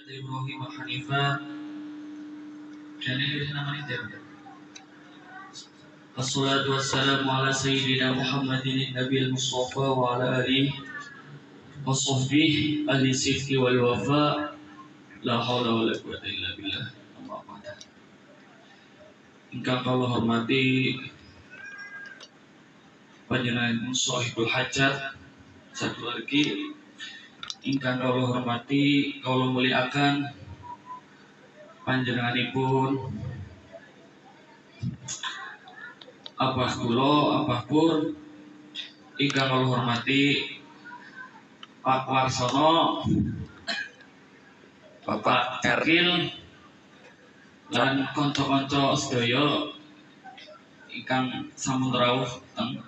Ibrahim Hanifah dan ini namanya Daud. Assalatu wassalamu ala sayyidina Muhammadin Nabil Mustafa wa ala alihi wa sahbihi ahli sidqi wal wafa la hawla wa la quwwata illa billah. Amma ba'd. Ingkang kula hormati panjenengan Shahibul Hajat satu lagi ingkang kula hormati kula muliakan panjenenganipun Abah kula, Abah Pur, ingkang kula hormati Pak Warsono, Bapak Eril, lan kanca-kanca sedaya ingkang sampun rawuh teng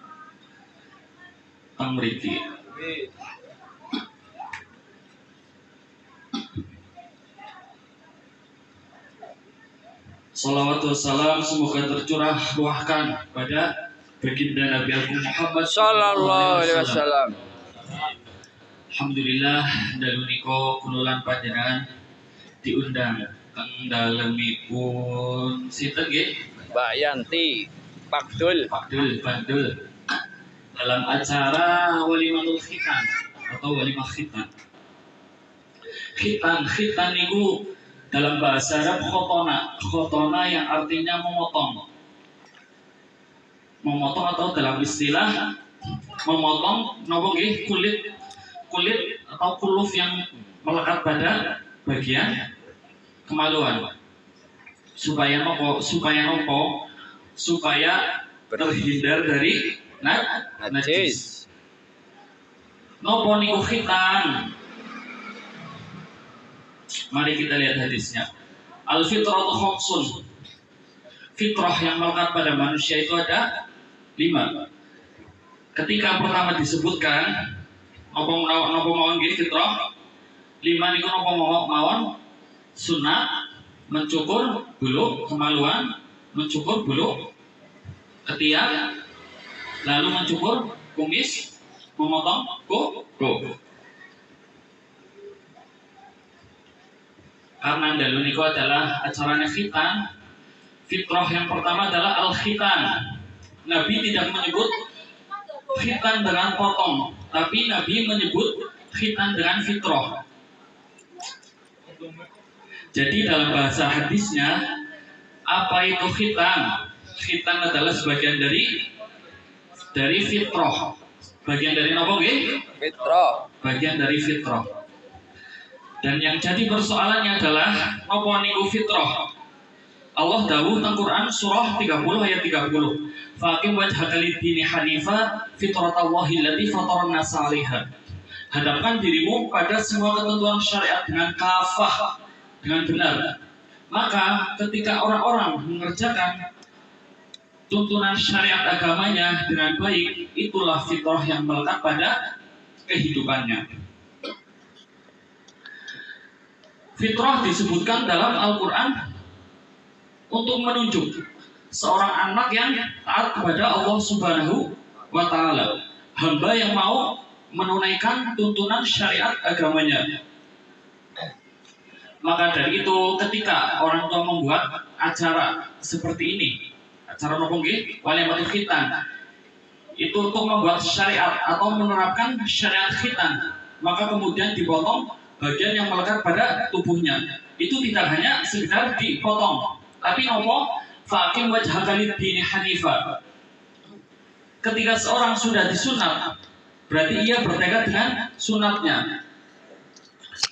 mriki. Salawat wassalam semoga tercurah luahkan pada baginda Nabi Agung Muhammad sallallahu alaihi wasallam. Alhamdulillah dalu nika kunulan panjenengan diundang teng dalemipun sinten nggih? Mbak Yanti Pakdul Bandul dalam acara walimatul khitan atau walimah khitan. Khitan niku dalam bahasa Arab khotona yang artinya memotong atau dalam istilah memotong nopo nggih kulit atau kuluf yang melekat pada bagian kemaluan supaya terhindar dari najis. Nopo niku khitan? Mari kita lihat hadisnya. Al-fitratu khamsun. Fitrah yang melekat pada manusia itu ada 5. Ketika pertama disebutkan napa mawon nggih fitrah? 5 niku napa mawon? Sunat, mencukur bulu kemaluan, mencukur bulu ketiak, lalu mencukur kumis, memotong kuku. Karena dalu niku adalah acaranya khitan, fitrah yang pertama adalah al-khitan. Nabi tidak menyebut khitan dengan potong, tapi Nabi menyebut khitan dengan fitrah. Jadi dalam bahasa hadisnya, apa itu khitan? Khitan adalah sebagian dari fitrah. Bagian dari apa nggih? Fitrah. Bagian dari fitrah. Dan yang jadi persoalannya adalah apa niku fitrah? Allah dawuh teng Quran surah 30 ayat 30. Faqim wajhaka lid-dini hanifa fitratallahi allati fataran nas 'alaiha. Hadapkan dirimu pada semua ketentuan syariat dengan kafah, dengan benar. Maka ketika orang-orang mengerjakan tuntunan syariat agamanya dengan baik, itulah fitrah yang melekat pada kehidupannya. Fitrah disebutkan dalam Al-Quran untuk menunjuk seorang anak yang taat kepada Allah Subhanahu wa Ta'ala, hamba yang mau menunaikan tuntunan syariat agamanya. Maka dari itu ketika orang tua membuat acara seperti ini, acara nopo nggih walimatul khitan, itu untuk membuat syariat atau menerapkan syariat khitan, maka kemudian dipotong bagian yang melekat pada tubuhnya. Itu tidak hanya sekedar dipotong, tapi nopo faqim wajhaka lid-dini hanifa. Ketika seorang sudah disunat, berarti ia bertekad dengan sunatnya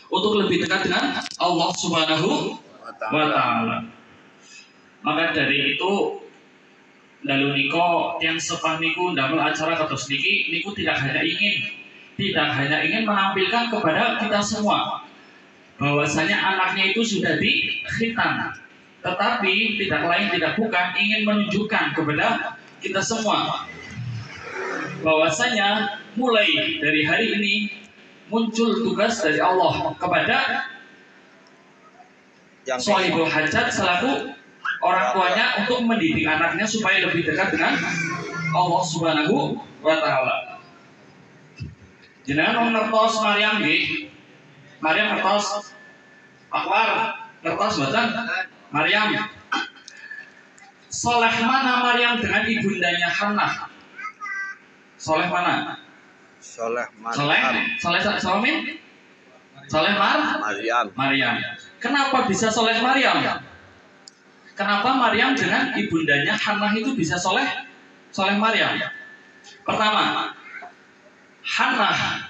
untuk lebih dekat dengan Allah Subhanahu wa Ta'ala. Maka dari itu dalu niko yang sepah niku damel acara kados niki niku tidak hanya ingin menampilkan kepada kita semua bahwasanya anaknya itu sudah dikhitan, tetapi tidak lain tidak bukan ingin menunjukkan kepada kita semua bahwasanya mulai dari hari ini muncul tugas dari Allah kepada Shahibul Hajat selaku orang tuanya untuk mendidik anaknya supaya lebih dekat dengan Allah Subhanahu wa Ta'ala. Jenengan ngertos Maryam nggih? Maryam ngertos? Akwar ngertos mboten? Maryam. Soleh mana Maryam dengan ibundanya Hannah? Soleh mana? Soleh Soleh? Soleh Somin? Soleh Maryam. Maryam. Kenapa bisa soleh Maryam? Kenapa Maryam dengan ibundanya Hannah itu bisa soleh Maryam? Pertama, Hannah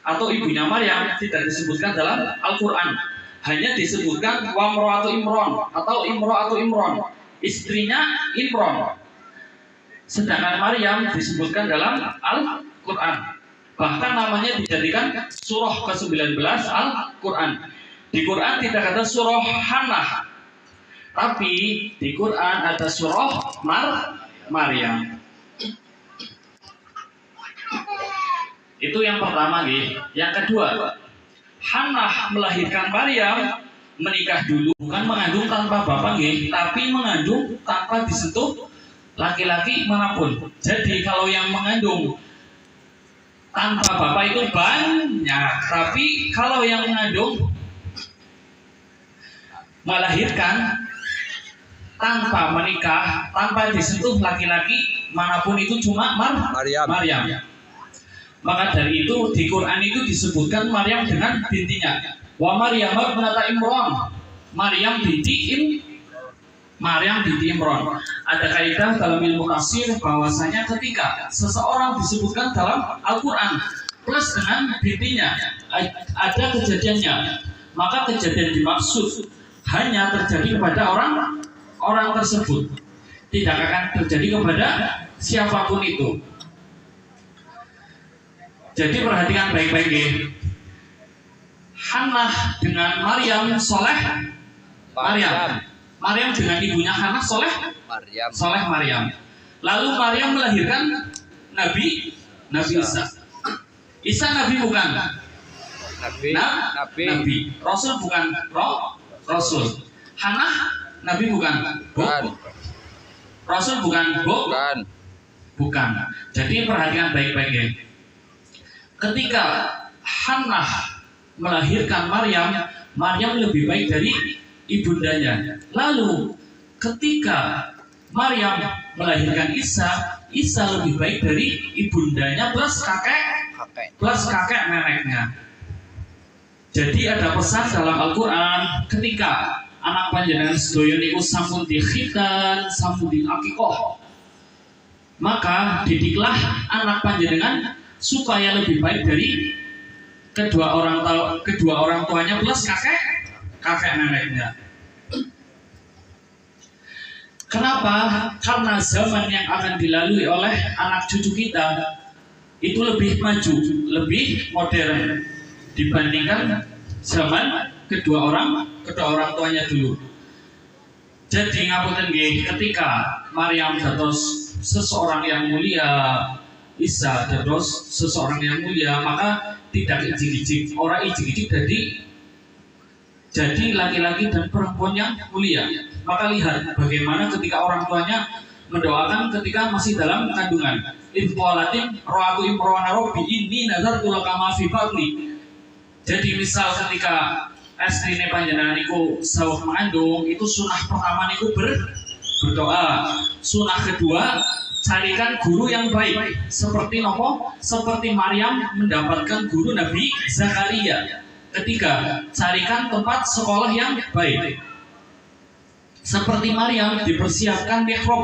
atau ibunya Maryam tidak disebutkan dalam Al-Quran. Hanya disebutkan Wamro'atu Imron atau Imro'atu Imron, istrinya Imron. Sedangkan Maryam disebutkan dalam Al-Quran. Bahkan namanya dijadikan surah ke-19 Al-Quran. Di Quran tidak ada surah Hannah, tapi di Quran ada surah Maryam. Itu yang pertama nih. Yang kedua, Hannah melahirkan Maryam menikah dulu, bukan mengandung tanpa bapak nih, tapi mengandung tanpa disentuh laki-laki manapun. Jadi kalau yang mengandung tanpa bapak itu banyak, tapi kalau yang mengandung melahirkan tanpa menikah, tanpa disentuh laki-laki manapun itu cuma Maryam. Maka dari itu di Quran itu disebutkan Maryam dengan bintinya. Wa Maryam ibnata Imran. Maryam binti Imran. Ada kaidah dalam ilmu tafsir bahwasanya ketika seseorang disebutkan dalam Al-Quran plus dengan bintinya ada kejadiannya, maka kejadian dimaksud hanya terjadi kepada orang tersebut, tidak akan terjadi kepada siapapun itu. Jadi perhatikan baik-baik ya. Hannah dengan Maryam soleh Maryam. Maryam dengan ibunya Hannah soleh Maryam. Lalu Maryam melahirkan Nabi Isa. Isa Nabi bukan? Nabi. Rasul bukan? Rasul. Hannah Nabi bukan? Rasul bukan? Bukan. Jadi perhatikan baik-baik ya. Ketika Hannah melahirkan Maryam lebih baik dari ibundanya. Lalu ketika Maryam melahirkan Isa lebih baik dari ibundanya plus kakek neneknya. Jadi ada pesan dalam Al-Quran ketika anak panjenengan sedaya niku sampun dikhitan, sampun diakikoh, maka didiklah anak panjenengan supaya lebih baik dari kedua orang tuanya plus kakek neneknya. Kenapa? Karena zaman yang akan dilalui oleh anak cucu kita itu lebih maju, lebih modern dibandingkan zaman kedua orang tuanya dulu. Jadi ngapunten nggih, ketika Maryam dados seseorang yang mulia, Isa dados seseorang yang mulia, maka tidak ijik-ijik, orang ijik-ijik jadi laki-laki dan perempuan yang mulia. Maka lihat bagaimana ketika orang tuanya mendoakan ketika masih dalam kandungan. Infolatin roatu imroana robbi inni nazartu laka ma fi batni. Jadi misal ketika istrine panjenengan niku sawah mengandung, itu sunah pertama niku berdoa. Sunah kedua, carikan guru yang baik. Seperti nopo? Seperti Maryam mendapatkan guru Nabi Zakaria. Ketiga, carikan tempat sekolah yang baik. Seperti Maryam dipersiapkan mihrab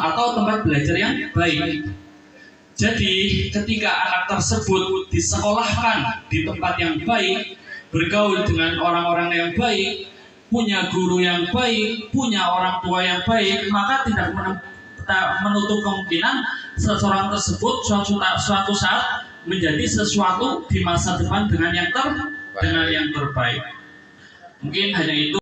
atau tempat belajar yang baik. Jadi ketika anak tersebut disekolahkan di tempat yang baik, bergaul dengan orang-orang yang baik, punya guru yang baik, punya orang tua yang baik, maka tidak menutup kemungkinan seseorang tersebut suatu saat menjadi sesuatu di masa depan dengan yang terbaik. Mungkin hanya itu.